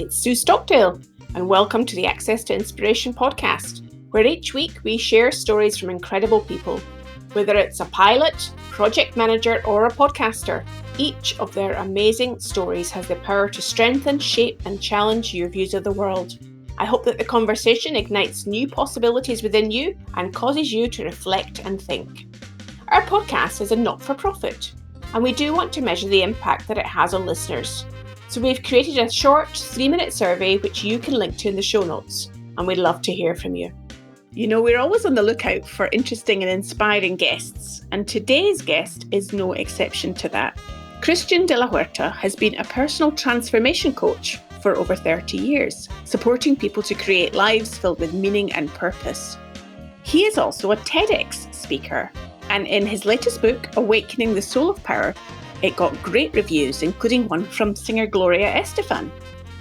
it's Sue Stockdale, and welcome to the Access to Inspiration podcast, where each week we share stories from incredible people. Whether it's a pilot, project manager, or a podcaster, each of their amazing stories has the power to strengthen, shape, and challenge your views of the world. I hope that the conversation ignites new possibilities within you and causes you to reflect and think. Our podcast is a not-for-profit, and we do want to measure the impact that it has on listeners. So we've created a short 3-minute survey which you can link to in the show notes, and we'd love to hear from you. You know, we're always on the lookout for interesting and inspiring guests, and today's guest is no exception to that. Christian De La Huerta has been a personal transformation coach for over 30 years, supporting people to create lives filled with meaning and purpose. He is also a TEDx speaker, and in his latest book, Awakening the Soul of Power, it got great reviews, including one from singer Gloria Estefan,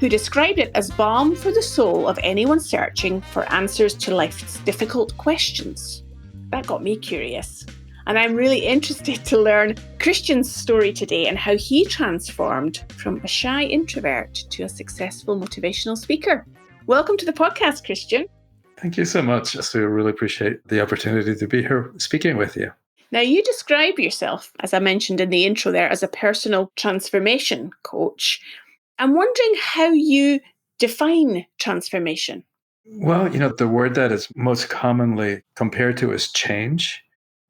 who described it as balm for the soul of anyone searching for answers to life's difficult questions. That got me curious. And I'm really interested to learn Christian's story today and how he transformed from a shy introvert to a successful motivational speaker. Welcome to the podcast, Christian. Thank you so much. I really appreciate the opportunity to be here speaking with you. Now, you describe yourself, as I mentioned in the intro there, as a personal transformation coach. I'm wondering how you define transformation. Well, the word that is most commonly compared to is change.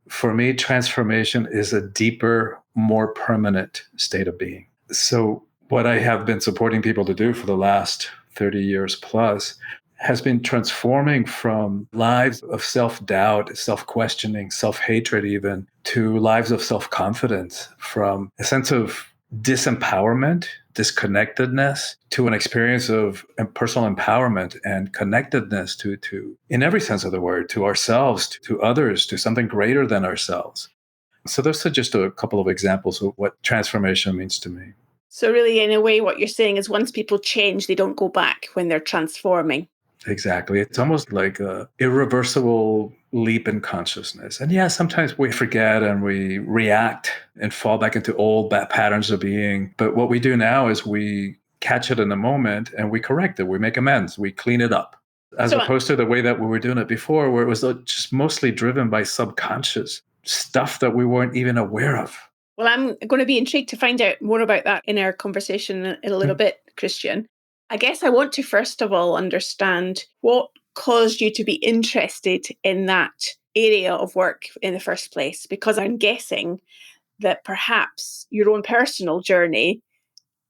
For me, transformation is a deeper, more permanent state of being. So what I have been supporting people to do for the last 30 years plus has been transforming from lives of self-doubt, self-questioning, self-hatred even, to lives of self-confidence, from a sense of disempowerment, disconnectedness, to an experience of personal empowerment and connectedness to, in every sense of the word, to ourselves, to others, to something greater than ourselves. So those are just a couple of examples of what transformation means to me. So really, in a way, what you're saying is once people change, they don't go back when they're transforming. Exactly. It's almost like an irreversible leap in consciousness. And yeah, sometimes we forget and we react and fall back into old bad patterns of being. But what we do now is we catch it in the moment and we correct it. We make amends. We clean it up. As opposed to the way that we were doing it before, where it was just mostly driven by subconscious stuff that we weren't even aware of. Well, I'm going to be intrigued to find out more about that in our conversation in a little bit, Christian. I guess I want to first of all understand what caused you to be interested in that area of work in the first place, because I'm guessing that perhaps your own personal journey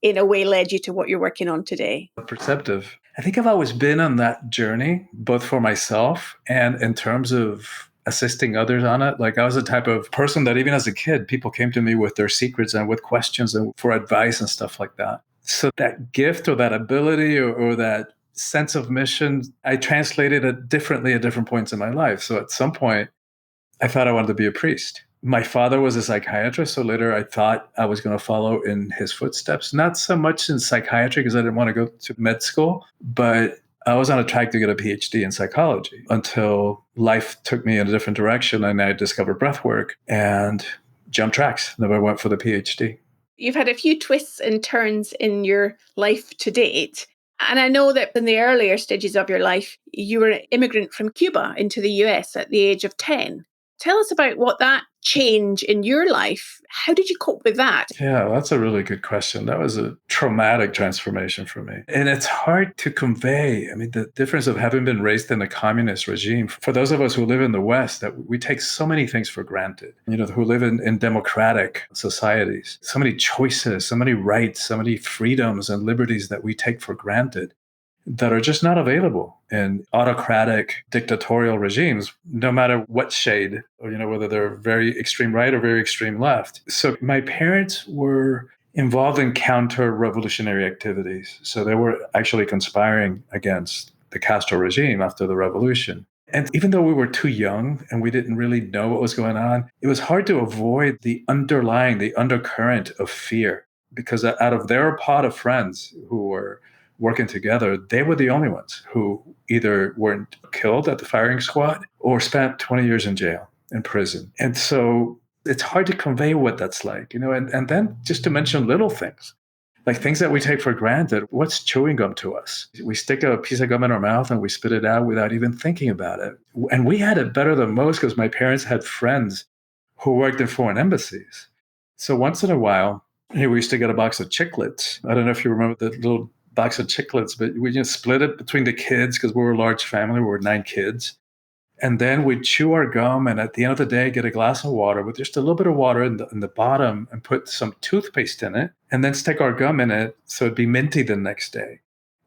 in a way led you to what you're working on today. Perceptive. I think I've always been on that journey, both for myself and in terms of assisting others on it. Like I was the type of person that even as a kid, people came to me with their secrets and with questions and for advice and stuff like that. So that gift or that ability or that sense of mission, I translated it differently at different points in my life. So at some point, I thought I wanted to be a priest. My father was a psychiatrist, so later I thought I was going to follow in his footsteps. Not so much in psychiatry because I didn't want to go to med school, but I was on a track to get a PhD in psychology until life took me in a different direction and I discovered breathwork and jumped tracks. Never went for the PhD. You've had a few twists and turns in your life to date. And I know that in the earlier stages of your life, you were an immigrant from Cuba into the US at the age of 10. Tell us about what that change in your life, how did you cope with that? Yeah, that's a really good question. That was a traumatic transformation for me. And it's hard to convey. I mean, the difference of having been raised in a communist regime, for those of us who live in the West, that we take so many things for granted, who live in democratic societies, so many choices, so many rights, so many freedoms and liberties that we take for granted, that are just not available in autocratic dictatorial regimes, no matter what shade, or, whether they're very extreme right or very extreme left. So my parents were involved in counter-revolutionary activities. So they were actually conspiring against the Castro regime after the revolution. And even though we were too young and we didn't really know what was going on, it was hard to avoid the undercurrent of fear, because out of their pot of friends who were working together, they were the only ones who either weren't killed at the firing squad or spent 20 years in jail, in prison. And so it's hard to convey what that's like, and then just to mention little things. Like things that we take for granted. What's chewing gum to us? We stick a piece of gum in our mouth and we spit it out without even thinking about it. And we had it better than most because my parents had friends who worked in foreign embassies. So once in a while, we used to get a box of chiclets. I don't know if you remember the little box of chiclets, but we just split it between the kids because we were a large family. We were 9 kids. And then we'd chew our gum and at the end of the day, get a glass of water with just a little bit of water in the bottom and put some toothpaste in it and then stick our gum in it so it'd be minty the next day.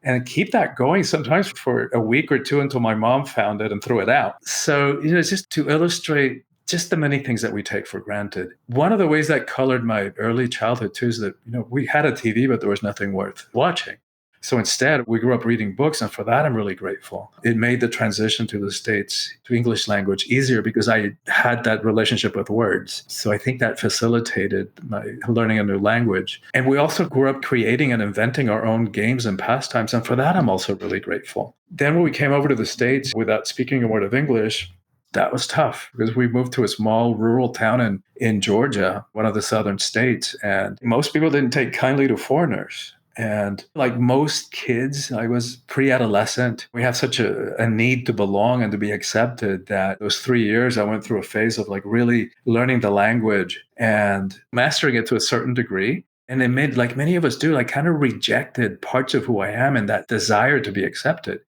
And keep that going sometimes for a week or two until my mom found it and threw it out. So, it's just to illustrate just the many things that we take for granted. One of the ways that colored my early childhood too is that, we had a TV, but there was nothing worth watching. So instead, we grew up reading books, and for that, I'm really grateful. It made the transition to the States, to English language easier because I had that relationship with words. So I think that facilitated my learning a new language. And we also grew up creating and inventing our own games and pastimes, and for that, I'm also really grateful. Then when we came over to the States without speaking a word of English, that was tough because we moved to a small rural town in Georgia, one of the southern states, and most people didn't take kindly to foreigners. And like most kids, I was pre-adolescent. We have such a need to belong and to be accepted that those 3 years I went through a phase of like really learning the language and mastering it to a certain degree. And it made, like many of us do, like kind of rejected parts of who I am and that desire to be accepted.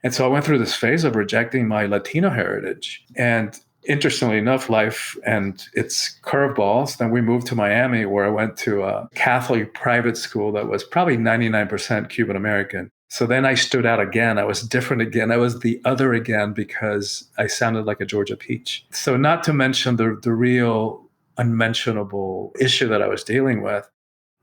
And so I went through this phase of rejecting my Latino heritage. And interestingly enough, life and its curveballs, then we moved to Miami, where I went to a Catholic private school that was probably 99% Cuban American. So then I stood out again. I was different again. I was the other again because I sounded like a Georgia peach. So not to mention the real unmentionable issue that I was dealing with,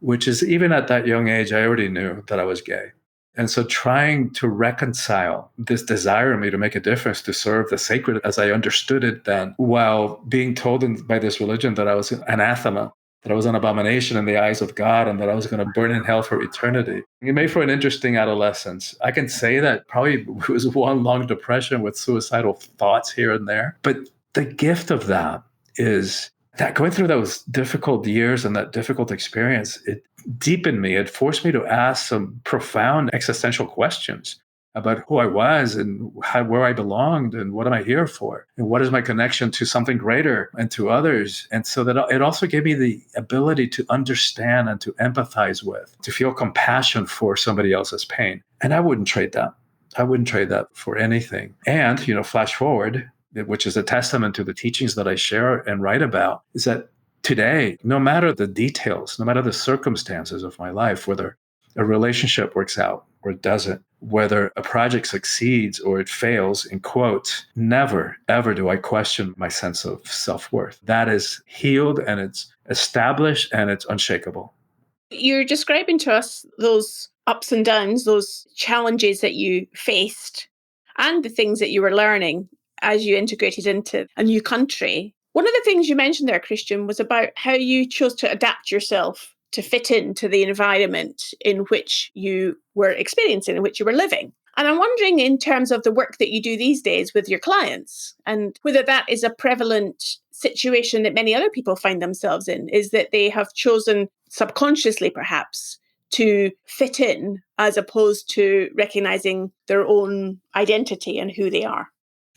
which is even at that young age, I already knew that I was gay. And so trying to reconcile this desire in me to make a difference, to serve the sacred as I understood it then, while being told by this religion that I was an anathema, that I was an abomination in the eyes of God, and that I was going to burn in hell for eternity. It made for an interesting adolescence. I can say that probably it was one long depression with suicidal thoughts here and there. But the gift of that is that going through those difficult years and that difficult experience, it deepened me. It forced me to ask some profound existential questions about who I was and where I belonged and what am I here for and what is my connection to something greater and to others. And so that it also gave me the ability to understand and to empathize with, to feel compassion for somebody else's pain. And I wouldn't trade that. I wouldn't trade that for anything. And, flash forward, which is a testament to the teachings that I share and write about, is that today, no matter the details, no matter the circumstances of my life, whether a relationship works out or it doesn't, whether a project succeeds or it fails, in quotes, never, ever do I question my sense of self-worth. That is healed and it's established and it's unshakable. You're describing to us those ups and downs, those challenges that you faced, and the things that you were learning as you integrated into a new country. One of the things you mentioned there, Christian, was about how you chose to adapt yourself to fit into the environment in which you were experiencing, in which you were living. And I'm wondering, in terms of the work that you do these days with your clients, and whether that is a prevalent situation that many other people find themselves in, is that they have chosen subconsciously, perhaps, to fit in as opposed to recognizing their own identity and who they are.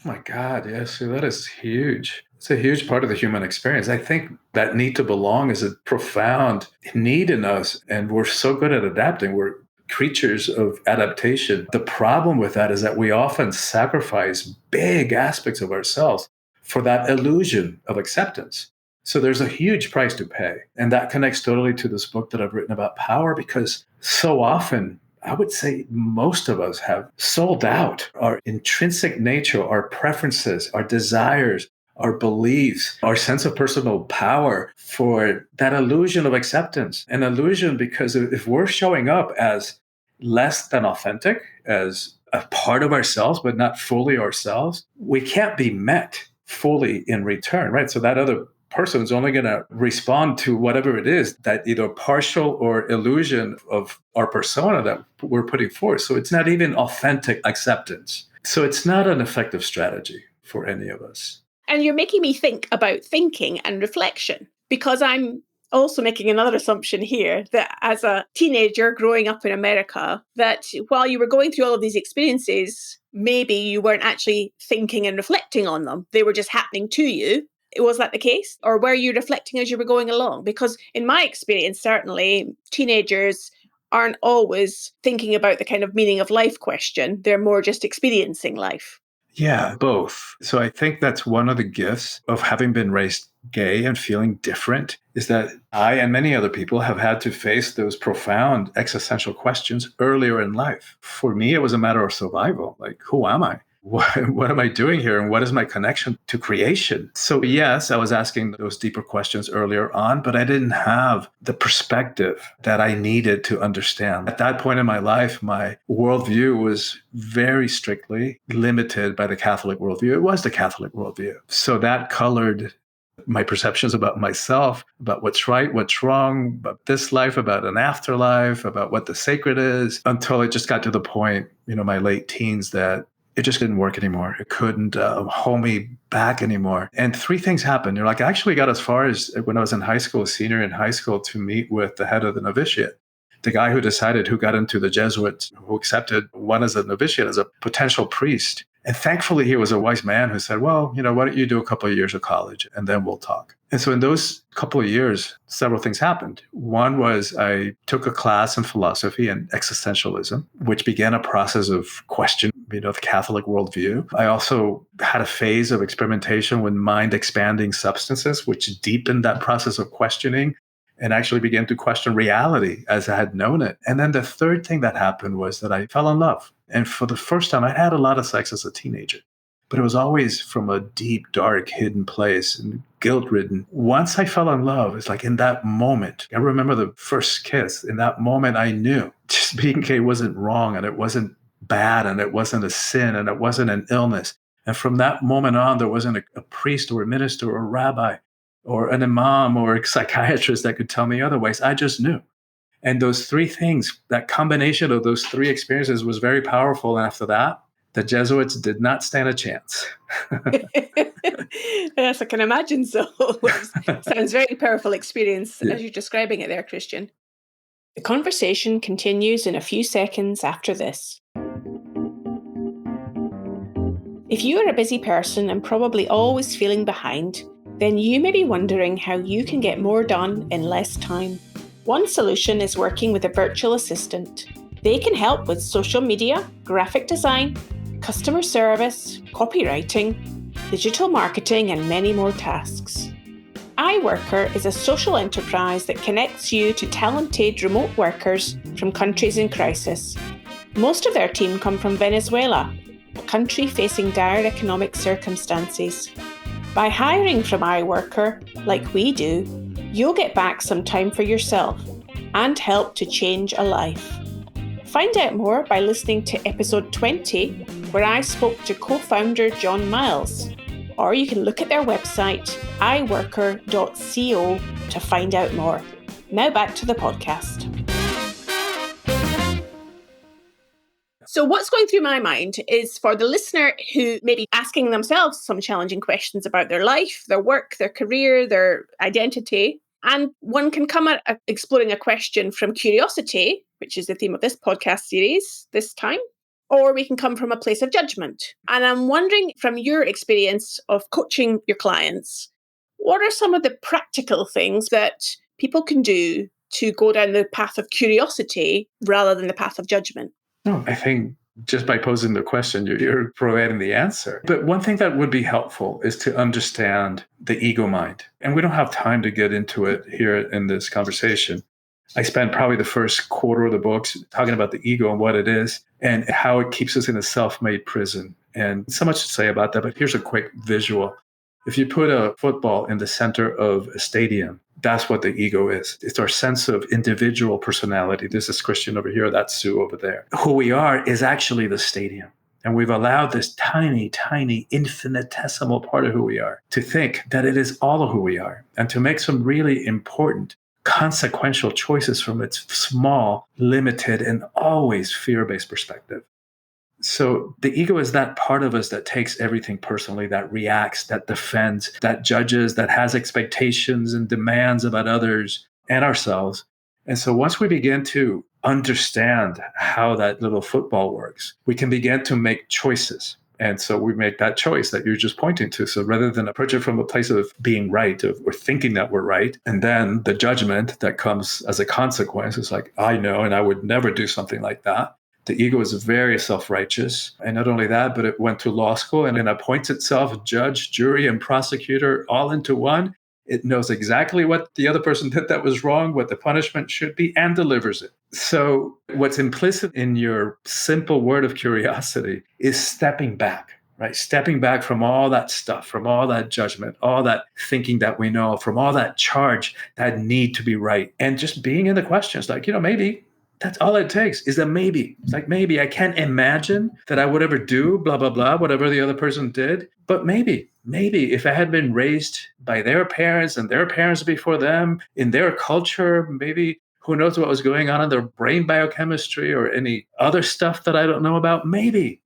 Oh my God, yes, that is huge. It's a huge part of the human experience. I think that need to belong is a profound need in us, and we're so good at adapting. We're creatures of adaptation. The problem with that is that we often sacrifice big aspects of ourselves for that illusion of acceptance. So there's a huge price to pay. And that connects totally to this book that I've written about power, because so often, I would say most of us have sold out our intrinsic nature, our preferences, our desires, our beliefs, our sense of personal power for that illusion of acceptance. An illusion because if we're showing up as less than authentic, as a part of ourselves, but not fully ourselves, we can't be met fully in return, right? So that other person is only going to respond to whatever it is, that either partial or illusion of our persona that we're putting forth. So it's not even authentic acceptance. So it's not an effective strategy for any of us. And you're making me think about thinking and reflection, because I'm also making another assumption here that as a teenager growing up in America, that while you were going through all of these experiences, maybe you weren't actually thinking and reflecting on them. They were just happening to you. Was that the case? Or were you reflecting as you were going along? Because in my experience, certainly, teenagers aren't always thinking about the kind of meaning of life question. They're more just experiencing life. Yeah, both. So I think that's one of the gifts of having been raised gay and feeling different is that I and many other people have had to face those profound existential questions earlier in life. For me, it was a matter of survival. Like, who am I? What am I doing here? And what is my connection to creation? So, yes, I was asking those deeper questions earlier on, but I didn't have the perspective that I needed to understand. At that point in my life, my worldview was very strictly limited by the Catholic worldview. It was the Catholic worldview. So that colored my perceptions about myself, about what's right, what's wrong, about this life, about an afterlife, about what the sacred is, until it just got to the point, my late teens, that it just didn't work anymore. It couldn't hold me back anymore. And three things happened. I actually got as far as when I was in high school, senior in high school, to meet with the head of the novitiate, the guy who decided who got into the Jesuits, who accepted one as a novitiate, as a potential priest. And thankfully, he was a wise man who said, well, why don't you do a couple of years of college and then we'll talk. And so in those couple of years, several things happened. One was I took a class in philosophy and existentialism, which began a process of questioning, the Catholic worldview. I also had a phase of experimentation with mind expanding substances, which deepened that process of questioning and actually began to question reality as I had known it. And then the third thing that happened was that I fell in love. And for the first time, I had a lot of sex as a teenager, but it was always from a deep, dark, hidden place and guilt-ridden. Once I fell in love, it's like in that moment, I remember the first kiss. In that moment, I knew just being gay wasn't wrong, and it wasn't bad, and it wasn't a sin, and it wasn't an illness. And from that moment on, there wasn't a priest or a minister or a rabbi or an imam or a psychiatrist that could tell me otherwise. I just knew. And those three things, that combination of those three experiences was very powerful. And after that, the Jesuits did not stand a chance. Yes, I can imagine so. Sounds very powerful experience as you're describing it there, Christian. The conversation continues in a few seconds after this. If you are a busy person and probably always feeling behind, then you may be wondering how you can get more done in less time. One solution is working with a virtual assistant. They can help with social media, graphic design, customer service, copywriting, digital marketing, and many more tasks. iWorker is a social enterprise that connects you to talented remote workers from countries in crisis. Most of their team come from Venezuela, a country facing dire economic circumstances. By hiring from iWorker, like we do, you'll get back some time for yourself and help to change a life. Find out more by listening to episode 20, where I spoke to co-founder John Miles, or you can look at their website, iworker.co, to find out more. Now back to the podcast. So what's going through my mind is for the listener who may be asking themselves some challenging questions about their life, their work, their career, their identity. And one can come at exploring a question from curiosity, which is the theme of this podcast series this time, or we can come from a place of judgment. And I'm wondering, from your experience of coaching your clients, what are some of the practical things that people can do to go down the path of curiosity rather than the path of judgment? No, I think just by posing the question, you're providing the answer. But one thing that would be helpful is to understand the ego mind. And we don't have time to get into it here in this conversation. I spent probably the first quarter of the books talking about the ego and what it is and how it keeps us in a self-made prison. And so much to say about that, but here's a quick visual. If you put a football in the center of a stadium, that's what the ego is. It's our sense of individual personality. This is Christian over here, that's Sue over there. Who we are is actually the stadium. And we've allowed this tiny, tiny, infinitesimal part of who we are to think that it is all of who we are and to make some really important, consequential choices from its small, limited, and always fear-based perspective. So the ego is that part of us that takes everything personally, that reacts, that defends, that judges, that has expectations and demands about others and ourselves. And so once we begin to understand how that little football works, we can begin to make choices. And so we make that choice that you're just pointing to. So rather than approach it from a place of being right, of or thinking that we're right, and then the judgment that comes as a consequence is like, I know, and I would never do something like that. The ego is very self-righteous. And not only that, but it went to law school and it appoints itself judge, jury, and prosecutor all into one. It knows exactly what the other person did that was wrong, what the punishment should be, and delivers it. So what's implicit in your simple word of curiosity is stepping back, right? Stepping back from all that stuff, from all that judgment, all that thinking that we know, from all that charge, that need to be right, and just being in the questions like, maybe. That's all it takes is a maybe. It's like, maybe I can't imagine that I would ever do blah, blah, blah, whatever the other person did. But maybe if I had been raised by their parents and their parents before them in their culture, maybe who knows what was going on in their brain biochemistry or any other stuff that I don't know about. Maybe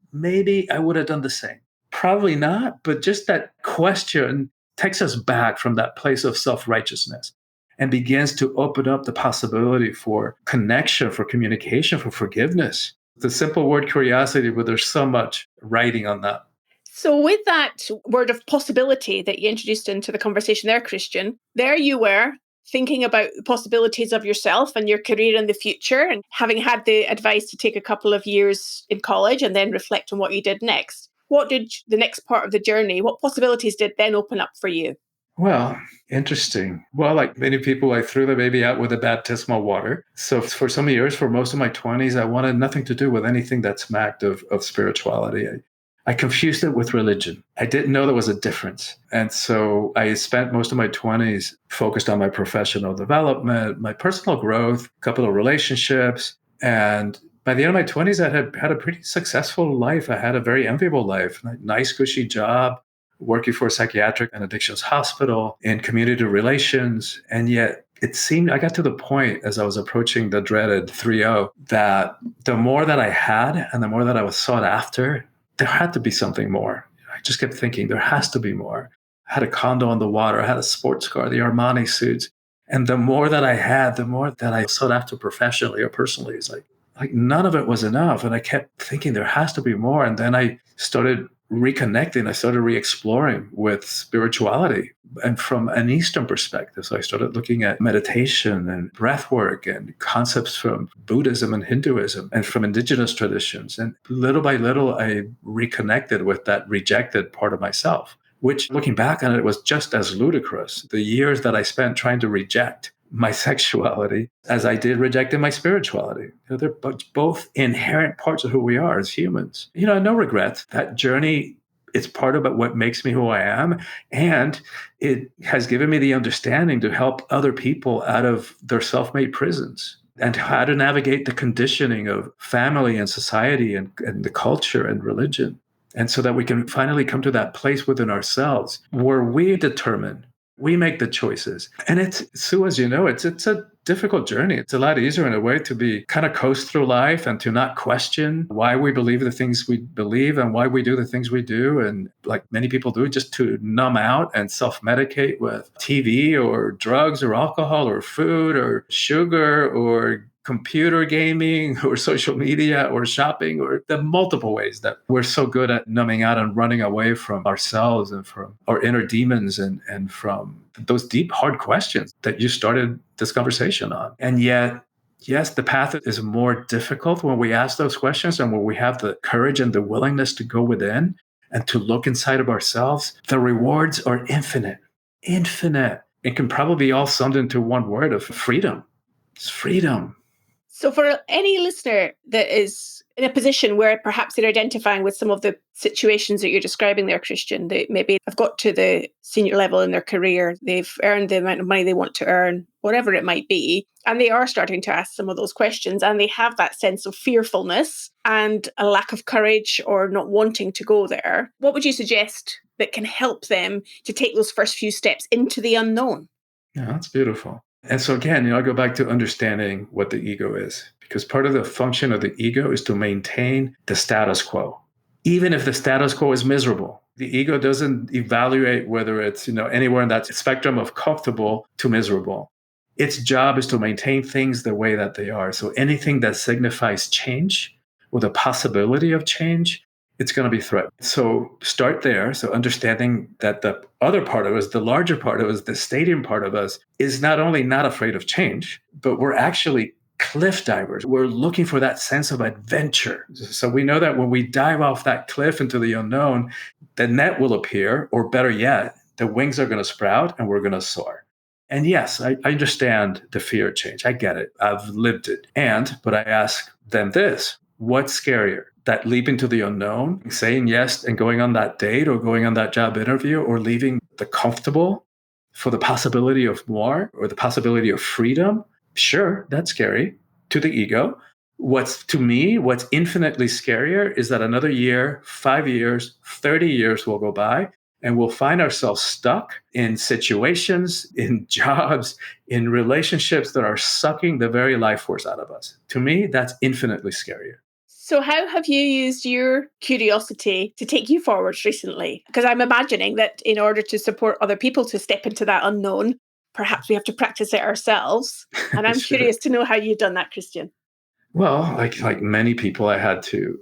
I would have done the same. Probably not. But just that question takes us back from that place of self-righteousness and begins to open up the possibility for connection, for communication, for forgiveness. The simple word curiosity, but there's so much writing on that. So with that word of possibility that you introduced into the conversation there, Christian, there you were thinking about the possibilities of yourself and your career in the future, and having had the advice to take a couple of years in college and then reflect on what you did next. What did the next part of the journey, what possibilities did then open up for you? Well, interesting. Well, like many people, I threw the baby out with the baptismal water. So for some years, for most of my 20s, I wanted nothing to do with anything that smacked of spirituality. I confused it with religion. I didn't know there was a difference. And so I spent most of my 20s focused on my professional development, my personal growth, a couple of relationships. And by the end of my 20s, I had a pretty successful life. I had a very enviable life, a nice, cushy job, working for a psychiatric and addictions hospital in community relations. And yet it seemed I got to the point as I was approaching the dreaded 3-0 that the more that I had and the more that I was sought after, there had to be something more. I just kept thinking there has to be more. I had a condo on the water. I had a sports car, the Armani suits. And the more that I had, the more that I sought after professionally or personally. It's like none of it was enough. And I kept thinking there has to be more. And then I started reconnecting. I started re-exploring with spirituality and from an Eastern perspective. So I started looking at meditation and breathwork and concepts from Buddhism and Hinduism and from indigenous traditions. And little by little, I reconnected with that rejected part of myself, which looking back on it was just as ludicrous. The years that I spent trying to reject my sexuality as I did rejecting my spirituality. They're both inherent parts of who we are as humans. No regrets. That journey is part of what makes me who I am. And it has given me the understanding to help other people out of their self-made prisons and how to navigate the conditioning of family and society and the culture and religion. And so that we can finally come to that place within ourselves where we determine, we make the choices. And it's, Sue, as you know, it's a difficult journey. It's a lot easier in a way to be kind of coast through life and to not question why we believe the things we believe and why we do the things we do. And like many people do, just to numb out and self-medicate with TV or drugs or alcohol or food or sugar or computer gaming or social media or shopping or the multiple ways that we're so good at numbing out and running away from ourselves and from our inner demons and from those deep, hard questions that you started this conversation on. And yet, yes, the path is more difficult when we ask those questions and when we have the courage and the willingness to go within and to look inside of ourselves. The rewards are infinite. It can probably be all summed into one word of freedom. It's freedom. So for any listener that is in a position where perhaps they're identifying with some of the situations that you're describing there, Christian, they maybe have got to the senior level in their career, they've earned the amount of money they want to earn, whatever it might be, and they are starting to ask some of those questions and they have that sense of fearfulness and a lack of courage or not wanting to go there, what would you suggest that can help them to take those first few steps into the unknown? Yeah, that's beautiful. And so again, I go back to understanding what the ego is, because part of the function of the ego is to maintain the status quo. Even if the status quo is miserable, the ego doesn't evaluate whether it's, anywhere in that spectrum of comfortable to miserable. Its job is to maintain things the way that they are. So anything that signifies change or the possibility of change, it's going to be threatened. So start there. So understanding that the other part of us, the larger part of us, the stadium part of us is not only not afraid of change, but we're actually cliff divers. We're looking for that sense of adventure. So we know that when we dive off that cliff into the unknown, the net will appear, or better yet, the wings are going to sprout and we're going to soar. And yes, I understand the fear of change. I get it. I've lived it. But I ask them this: what's scarier? That leap into the unknown, saying yes and going on that date or going on that job interview, or leaving the comfortable for the possibility of more or the possibility of freedom? Sure, that's scary to the ego. What's infinitely scarier is that another year, 5 years, 30 years will go by, and we'll find ourselves stuck in situations, in jobs, in relationships that are sucking the very life force out of us. To me, that's infinitely scarier. So how have you used your curiosity to take you forwards recently? Because I'm imagining that in order to support other people to step into that unknown, perhaps we have to practice it ourselves. And I'm Sure. curious to know how you've done that, Christian. Well, like many people, I had to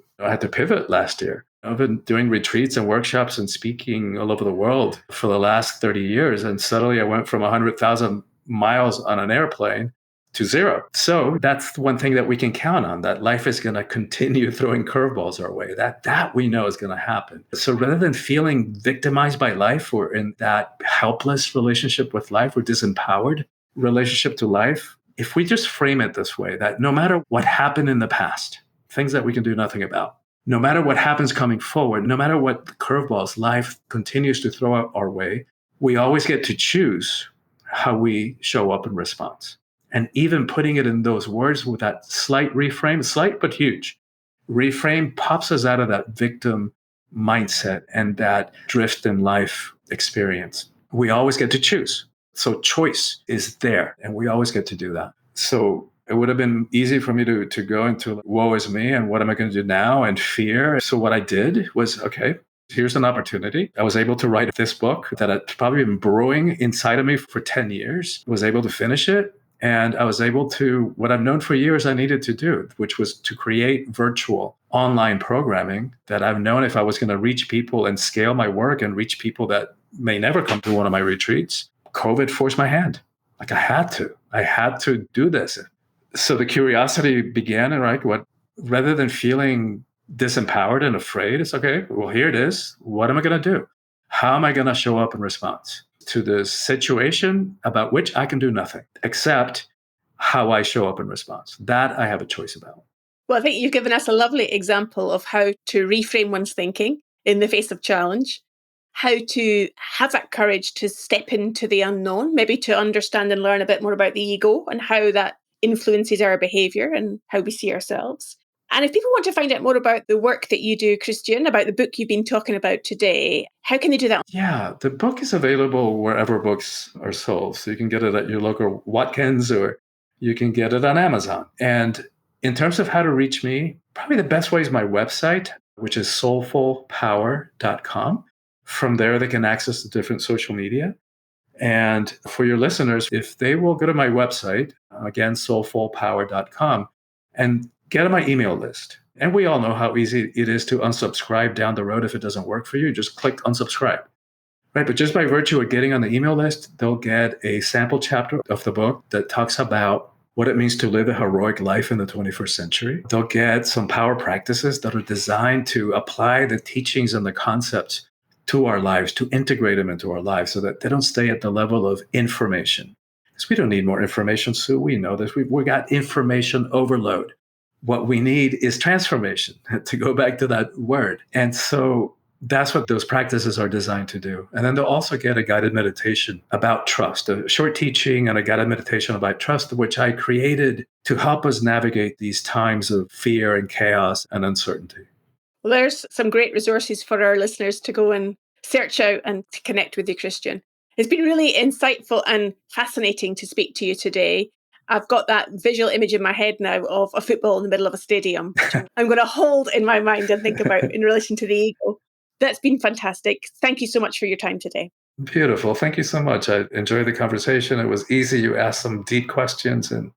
pivot last year. I've been doing retreats and workshops and speaking all over the world for the last 30 years. And suddenly I went from 100,000 miles on an airplane to zero. So that's one thing that we can count on, that life is going to continue throwing curveballs our way. That we know is going to happen. So rather than feeling victimized by life or in that helpless relationship with life or disempowered relationship to life, if we just frame it this way, that no matter what happened in the past, things that we can do nothing about, no matter what happens coming forward, no matter what curveballs life continues to throw our way, we always get to choose how we show up in response. And even putting it in those words with that slight reframe, slight but huge, reframe pops us out of that victim mindset and that drift in life experience. We always get to choose. So choice is there, and we always get to do that. So it would have been easy for me to go into woe is me and what am I going to do now and fear. So what I did was, okay, here's an opportunity. I was able to write this book that had probably been brewing inside of me for 10 years, was able to finish it. And I was able to, what I've known for years I needed to do, which was to create virtual online programming that I've known if I was going to reach people and scale my work and reach people that may never come to one of my retreats, COVID forced my hand. Like I had to do this. So the curiosity began, and rather than feeling disempowered and afraid, it's okay, well, here it is. What am I going to do? How am I going to show up in response to this situation about which I can do nothing except how I show up in response? That I have a choice about. Well, I think you've given us a lovely example of how to reframe one's thinking in the face of challenge, how to have that courage to step into the unknown, maybe to understand and learn a bit more about the ego and how that influences our behaviour and how we see ourselves. And if people want to find out more about the work that you do, Christian, about the book you've been talking about today, how can they do that? Yeah, the book is available wherever books are sold. So you can get it at your local Watkins or you can get it on Amazon. And in terms of how to reach me, probably the best way is my website, which is soulfulpower.com. From there, they can access the different social media. And for your listeners, if they will go to my website, again, soulfulpower.com, and get on my email list. And we all know how easy it is to unsubscribe down the road if it doesn't work for you. Just click unsubscribe. Right. But just by virtue of getting on the email list, they'll get a sample chapter of the book that talks about what it means to live a heroic life in the 21st century. They'll get some power practices that are designed to apply the teachings and the concepts to our lives, to integrate them into our lives so that they don't stay at the level of information. Because we don't need more information, Sue. We know this. We got information overload. What we need is transformation, to go back to that word. And so that's what those practices are designed to do. And then they'll also get a guided meditation about trust, a short teaching and a guided meditation about trust, which I created to help us navigate these times of fear and chaos and uncertainty. Well, there's some great resources for our listeners to go and search out and to connect with you, Christian. It's been really insightful and fascinating to speak to you today. I've got that visual image in my head now of a football in the middle of a stadium, which I'm going to hold in my mind and think about in relation to the ego. That's been fantastic. Thank you so much for your time today. Beautiful. Thank you so much. I enjoyed the conversation. It was easy. You asked some deep questions, and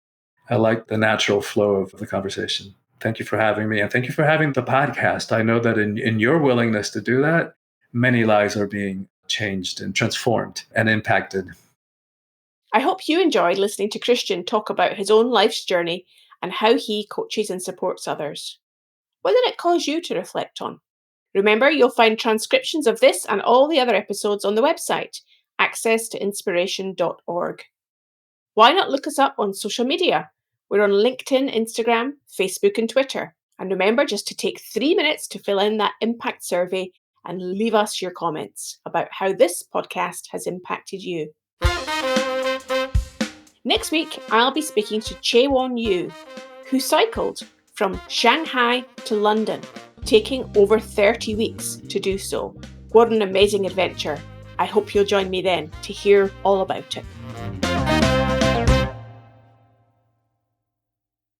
I like the natural flow of the conversation. Thank you for having me, and thank you for having the podcast. I know that in your willingness to do that, many lives are being changed and transformed and impacted. I hope you enjoyed listening to Christian talk about his own life's journey and how he coaches and supports others. What did it cause you to reflect on? Remember, you'll find transcriptions of this and all the other episodes on the website, accesstoinspiration.org. Why not look us up on social media? We're on LinkedIn, Instagram, Facebook, and Twitter. And remember just to take 3 minutes to fill in that impact survey and leave us your comments about how this podcast has impacted you. Next week, I'll be speaking to Chaewon Yu, who cycled from Shanghai to London, taking over 30 weeks to do so. What an amazing adventure. I hope you'll join me then to hear all about it.